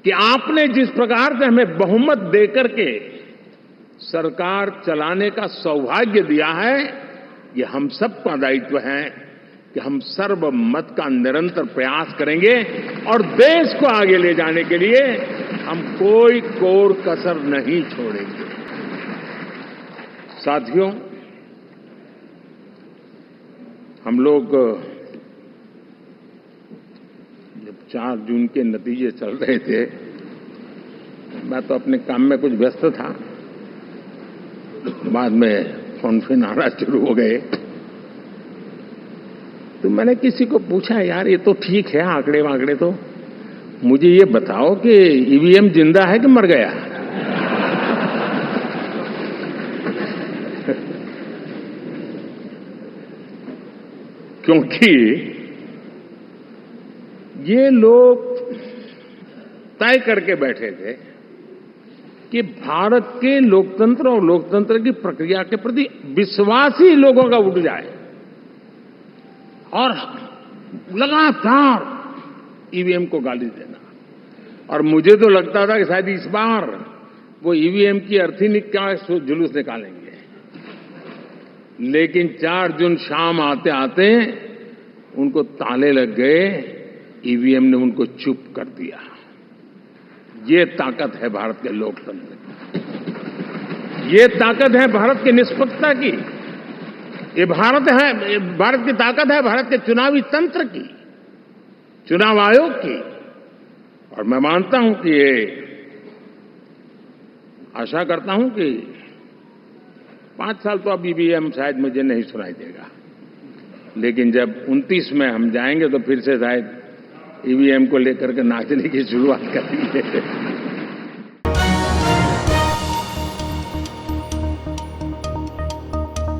कि आपने जिस प्रकार से हमें बहुमत देकर के सरकार चलाने का सौभाग्य दिया है, ये हम सबका दायित्व है कि हम सर्वमत का निरंतर प्रयास करेंगे और देश को आगे ले जाने के लिए हम कोई कोर कसर नहीं छोड़ेंगे। साथियों, हम लोग जब 4 जून के नतीजे चल रहे थे, मैं तो अपने काम में कुछ व्यस्त था, बाद में फोन आना शुरू हो गए, तो मैंने किसी को पूछा, यार ये तो ठीक है आंकड़े वांकड़े, तो मुझे ये बताओ कि ईवीएम जिंदा है कि मर गया? क्योंकि ये लोग तय करके बैठे थे कि भारत के लोकतंत्र और लोकतंत्र की प्रक्रिया के प्रति विश्वास ही लोगों का उठ जाए, और लगातार ईवीएम को गाली देना। और मुझे तो लगता था कि शायद इस बार वो ईवीएम की अर्थी का जुलूस निकालेंगे, लेकिन 4 जून शाम आते आते उनको ताले लग गए, ईवीएम ने उनको चुप कर दिया। ये ताकत है भारत के लोकतंत्र की, ये ताकत है भारत की निष्पक्षता की, ये भारत की ताकत है भारत के चुनावी तंत्र की, चुनाव आयोग की। और मैं मानता हूं कि ये आशा करता हूं कि 5 साल तो अब ईवीएम शायद मुझे नहीं सुनाई देगा, लेकिन जब 29 में हम जाएंगे तो फिर से शायद ईवीएम को लेकर के नाचने की शुरुआत करेंगे।